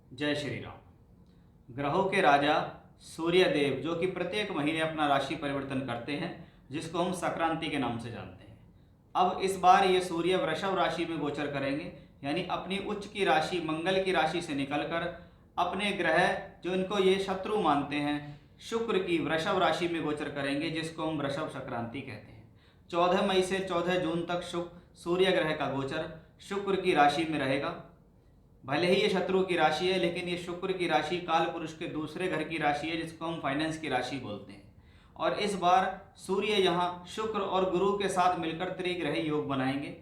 जय श्री राम। ग्रहों के राजा सूर्य देव जो कि प्रत्येक महीने अपना राशि परिवर्तन करते हैं, जिसको हम संक्रांति के नाम से जानते हैं। अब इस बार ये सूर्य वृषभ राशि में गोचर करेंगे, यानी अपनी उच्च की राशि मंगल की राशि से निकलकर अपने ग्रह जो इनको ये शत्रु मानते हैं शुक्र की वृषभ राशि में गोचर करेंगे, जिसको हम वृषभ संक्रांति कहते हैं। 14 मई से 14 जून तक सूर्य ग्रह का गोचर शुक्र की राशि में रहेगा। भले ही ये शत्रु की राशि है, लेकिन ये शुक्र की राशि काल पुरुष के दूसरे घर की राशि है, जिसको हम फाइनेंस की राशि बोलते हैं। और इस बार सूर्य यहाँ शुक्र और गुरु के साथ मिलकर त्रिग्रही योग बनाएंगे।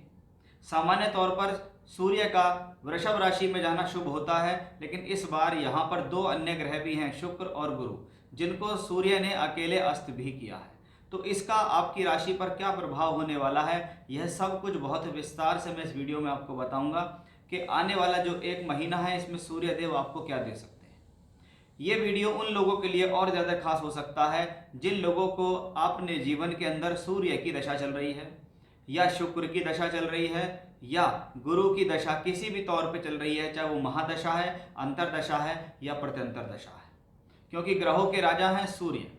सामान्य तौर पर सूर्य का वृषभ राशि में जाना शुभ होता है, लेकिन इस बार यहाँ पर दो अन्य ग्रह भी हैं, शुक्र और गुरु, जिनको सूर्य ने अकेले अस्त भी किया है। तो इसका आपकी राशि पर क्या प्रभाव होने वाला है, यह सब कुछ बहुत विस्तार से मैं इस वीडियो में आपको बताऊंगा कि आने वाला जो एक महीना है इसमें सूर्य देव आपको क्या दे सकते हैं। ये वीडियो उन लोगों के लिए और ज़्यादा खास हो सकता है जिन लोगों को अपने जीवन के अंदर सूर्य की दशा चल रही है, या शुक्र की दशा चल रही है, या गुरु की दशा किसी भी तौर पे चल रही है, चाहे वो महादशा है, अंतरदशा है या प्रत्यंतर दशा है। क्योंकि ग्रहों के राजा हैं सूर्य,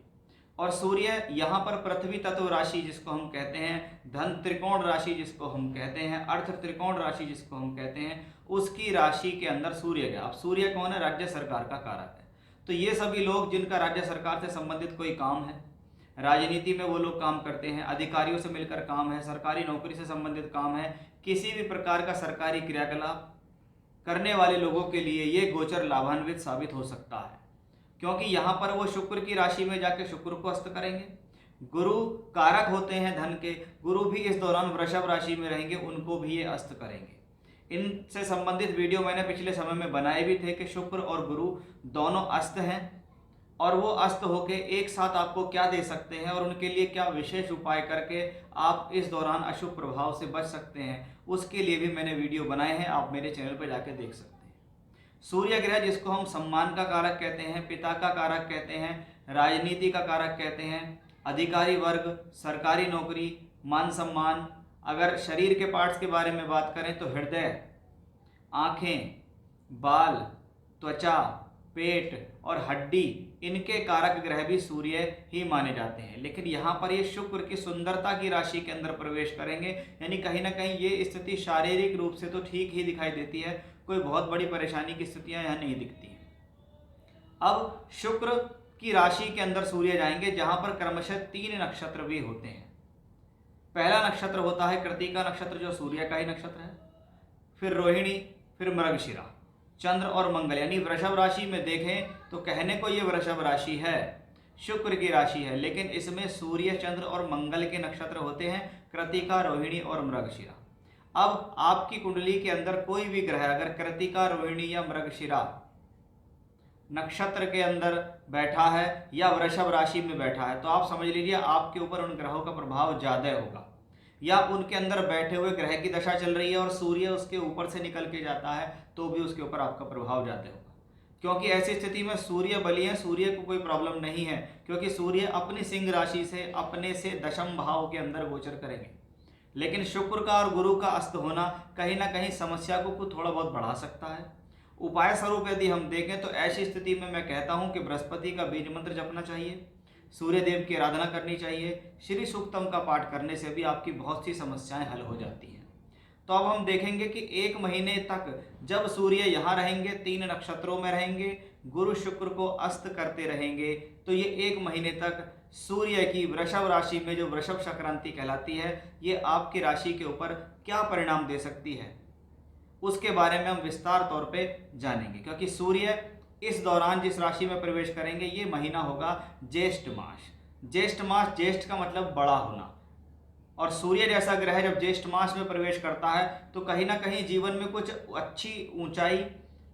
और सूर्य यहाँ पर पृथ्वी तत्व राशि जिसको हम कहते हैं, धन त्रिकोण राशि जिसको हम कहते हैं, अर्थ त्रिकोण राशि जिसको हम कहते हैं, उसकी राशि के अंदर सूर्य गया। अब सूर्य कौन है? राज्य सरकार का कारक है। तो ये सभी लोग जिनका राज्य सरकार से संबंधित कोई काम है, राजनीति में वो लोग काम करते हैं, अधिकारियों से मिलकर काम है, सरकारी नौकरी से संबंधित काम है, किसी भी प्रकार का सरकारी क्रियाकलाप करने वाले लोगों के लिए ये गोचर लाभान्वित साबित हो सकता है। क्योंकि यहाँ पर वो शुक्र की राशि में जाके शुक्र को अस्त करेंगे। गुरु कारक होते हैं धन के, गुरु भी इस दौरान वृषभ राशि में रहेंगे, उनको भी ये अस्त करेंगे। इनसे संबंधित वीडियो मैंने पिछले समय में बनाए भी थे कि शुक्र और गुरु दोनों अस्त हैं, और वो अस्त होके एक साथ आपको क्या दे सकते हैं और उनके लिए क्या विशेष उपाय करके आप इस दौरान अशुभ प्रभाव से बच सकते हैं, उसके लिए भी मैंने वीडियो बनाए हैं, आप मेरे चैनल पर जाके देख सकते हैं। सूर्य ग्रह जिसको हम सम्मान का कारक कहते हैं, पिता का कारक कहते हैं, राजनीति का कारक कहते हैं, अधिकारी वर्ग, सरकारी नौकरी, मान सम्मान। अगर शरीर के पार्ट्स के बारे में बात करें तो हृदय, आँखें, बाल, त्वचा, पेट और हड्डी, इनके कारक ग्रह भी सूर्य ही माने जाते हैं। लेकिन यहाँ पर ये शुक्र की सुंदरता की राशि के अंदर प्रवेश करेंगे, यानी कहीं ना कहीं ये स्थिति शारीरिक रूप से तो ठीक ही दिखाई देती है, कोई बहुत बड़ी परेशानी की स्थितियां यहाँ नहीं दिखती हैं। अब शुक्र की राशि के अंदर सूर्य जाएंगे, जहां पर क्रमशः 3 नक्षत्र भी होते हैं। पहला नक्षत्र होता है कृत्तिका नक्षत्र, जो सूर्य का ही नक्षत्र है, फिर रोहिणी, फिर मृगशिरा, चंद्र और मंगल। यानी वृषभ राशि में देखें तो कहने को ये वृषभ राशि है, शुक्र की राशि है, लेकिन इसमें सूर्य, चंद्र और मंगल के नक्षत्र होते हैं, कृत्तिका, रोहिणी और मृगशिरा। अब आपकी कुंडली के अंदर कोई भी ग्रह अगर कृत्तिका, रोहिणी या मृगशिरा नक्षत्र के अंदर बैठा है या वृषभ राशि में बैठा है, तो आप समझ लीजिए आपके ऊपर उन ग्रहों का प्रभाव ज़्यादा होगा। या उनके अंदर बैठे हुए ग्रह की दशा चल रही है और सूर्य उसके ऊपर से निकल के जाता है, तो भी उसके ऊपर आपका प्रभाव ज़्यादा होगा। क्योंकि ऐसी स्थिति में सूर्य बली है, सूर्य को कोई प्रॉब्लम नहीं है, क्योंकि सूर्य अपनी सिंह राशि से अपने से दशम भाव के अंदर गोचर करेंगे। लेकिन शुक्र का और गुरु का अस्त होना कहीं ना कहीं समस्या को थोड़ा बहुत बढ़ा सकता है। उपाय स्वरूप यदि हम देखें तो ऐसी स्थिति में मैं कहता हूं कि बृहस्पति का बीज मंत्र जपना चाहिए, सूर्य देव की आराधना करनी चाहिए, श्री सूक्तम का पाठ करने से भी आपकी बहुत सी समस्याएं हल हो जाती हैं। तो अब हम देखेंगे कि एक महीने तक जब सूर्य यहाँ रहेंगे, 3 नक्षत्रों में रहेंगे, गुरु शुक्र को अस्त करते रहेंगे, तो ये एक महीने तक सूर्य की वृषभ राशि में जो वृषभ संक्रांति कहलाती है, ये आपकी राशि के ऊपर क्या परिणाम दे सकती है, उसके बारे में हम विस्तार तौर पे जानेंगे। क्योंकि सूर्य इस दौरान जिस राशि में प्रवेश करेंगे, ये महीना होगा ज्येष्ठ मास। ज्येष्ठ मास, ज्येष्ठ का मतलब बड़ा होना, और सूर्य जैसा ग्रह जब ज्येष्ठ मास में प्रवेश करता है तो कहीं ना कहीं जीवन में कुछ अच्छी ऊंचाई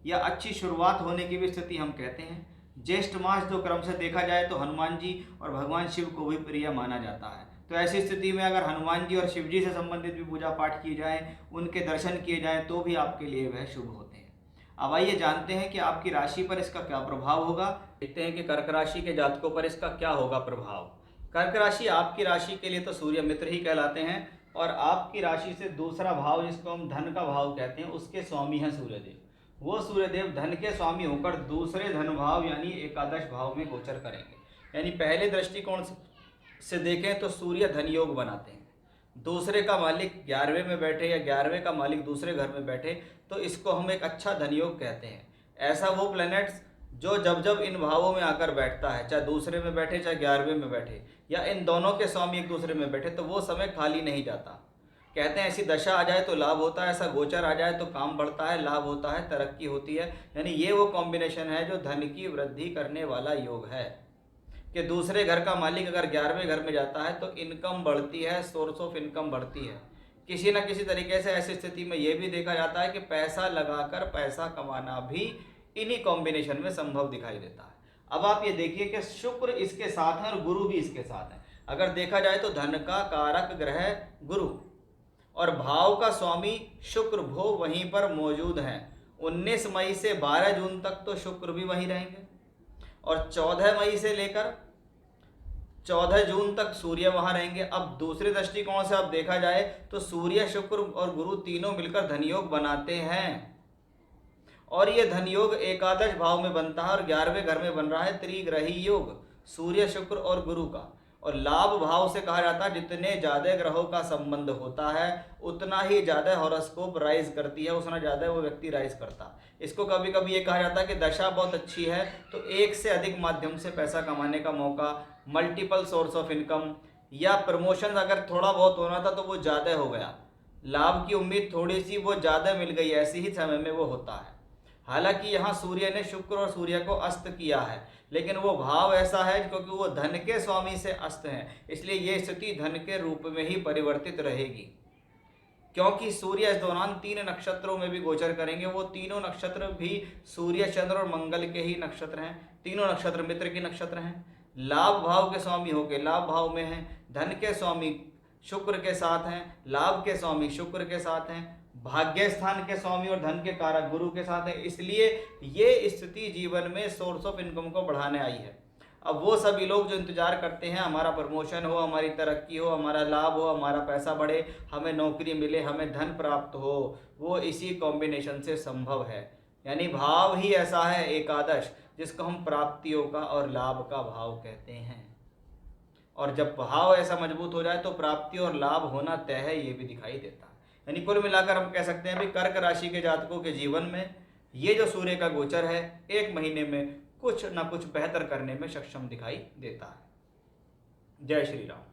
या अच्छी शुरुआत होने की भी स्थिति हम कहते हैं। ज्येष्ठ मास जो क्रम से देखा जाए तो हनुमान जी और भगवान शिव को भी प्रिय माना जाता है। तो ऐसी स्थिति में अगर हनुमान जी और शिव जी से संबंधित भी पूजा पाठ किए जाएँ, उनके दर्शन किए जाएँ, तो भी आपके लिए वह शुभ होते हैं। अब आइए जानते हैं कि आपकी राशि पर इसका क्या प्रभाव होगा। देखते हैं कि कर्क राशि के जातकों पर इसका क्या होगा प्रभाव। कर्क राशि आपकी राशि के लिए तो सूर्य मित्र ही कहलाते हैं, और आपकी राशि से दूसरा भाव जिसको हम धन का भाव कहते हैं, उसके स्वामी हैं सूर्यदेव। वो सूर्यदेव धन के स्वामी होकर दूसरे धन भाव यानी एकादश भाव में गोचर करेंगे। यानी पहले दृष्टिकोण से देखें तो सूर्य धन योग बनाते हैं, दूसरे का मालिक 11वें में बैठे या 11वें का मालिक दूसरे घर में बैठे तो इसको हम एक अच्छा धन योग कहते हैं। ऐसा वो प्लैनेट्स जो जब जब इन भावों में आकर बैठता है, चाहे दूसरे में बैठे चाहे 11वें में बैठे या इन दोनों के स्वामी एक दूसरे में बैठे, तो वो समय खाली नहीं जाता। कहते हैं ऐसी दशा आ जाए तो लाभ होता है, ऐसा गोचर आ जाए तो काम बढ़ता है, लाभ होता है, तरक्की होती है। यानी ये वो कॉम्बिनेशन है जो धन की वृद्धि करने वाला योग है कि दूसरे घर का मालिक अगर 11वें घर में जाता है तो इनकम बढ़ती है, सोर्स ऑफ इनकम बढ़ती है। किसी न किसी तरीके से ऐसी स्थिति में ये भी देखा जाता है कि पैसा लगाकर पैसा कमाना भी इन्हीं कॉम्बिनेशन में संभव दिखाई देता है। अब आप ये देखिए कि शुक्र इसके साथ है और गुरु भी इसके साथ है। अगर देखा जाए तो धन का कारक ग्रह गुरु और भाव का स्वामी शुक्र भो वहीं पर मौजूद हैं। 19 मई से 12 जून तक तो शुक्र भी वहीं रहेंगे और 14 मई से लेकर 14 जून तक सूर्य वहां रहेंगे। अब दूसरे दृष्टिकोण से अब देखा जाए तो सूर्य शुक्र और गुरु तीनों मिलकर धनयोग बनाते हैं और ये धनयोग एकादश भाव में बनता है और 11वें घर में बन रहा है त्रिग्रही योग सूर्य शुक्र और गुरु का। और लाभ भाव से कहा जाता है जितने ज़्यादा ग्रहों का संबंध होता है उतना ही ज़्यादा हॉरोस्कोप राइज करती है, उतना ज़्यादा वो व्यक्ति राइज करता है। इसको कभी कभी ये कहा जाता है कि दशा बहुत अच्छी है तो एक से अधिक माध्यम से पैसा कमाने का मौका, मल्टीपल सोर्स ऑफ इनकम या प्रमोशन अगर थोड़ा बहुत होना था तो वो ज़्यादा हो गया, लाभ की उम्मीद थोड़ी सी वो ज़्यादा मिल गई, ऐसी ही समय में वो होता है। हालांकि यहाँ सूर्य ने शुक्र और सूर्य को अस्त किया है लेकिन वो भाव ऐसा है क्योंकि वो धन के स्वामी से अस्त है, इसलिए ये स्थिति धन के रूप में ही परिवर्तित रहेगी। क्योंकि सूर्य इस दौरान 3 नक्षत्रों में भी गोचर करेंगे, वो तीनों नक्षत्र भी सूर्य चंद्र और मंगल के ही नक्षत्र हैं। तीनों नक्षत्र मित्र के नक्षत्र हैं। लाभ भाव के स्वामी होकर लाभ भाव में हैं, धन के स्वामी शुक्र के साथ हैं, लाभ के स्वामी शुक्र के साथ हैं, भाग्य स्थान के स्वामी और धन के कारक गुरु के साथ है। इसलिए ये स्थिति जीवन में सोर्स ऑफ इनकम को बढ़ाने आई है। अब वो सभी लोग जो इंतजार करते हैं हमारा प्रमोशन हो, हमारी तरक्की हो, हमारा लाभ हो, हमारा पैसा बढ़े, हमें नौकरी मिले, हमें धन प्राप्त हो, वो इसी कॉम्बिनेशन से संभव है। यानी भाव ही ऐसा है एकादश जिसको हम प्राप्तियों का और लाभ का भाव कहते हैं। और जब भाव ऐसा मजबूत हो जाए तो प्राप्ति और लाभ होना तय है, ये भी दिखाई देता है। यानी कुल मिलाकर हम कह सकते हैं भी कर्क राशि के जातकों के जीवन में ये जो सूर्य का गोचर है 1 महीने में कुछ ना कुछ बेहतर करने में सक्षम दिखाई देता है। जय श्री राम।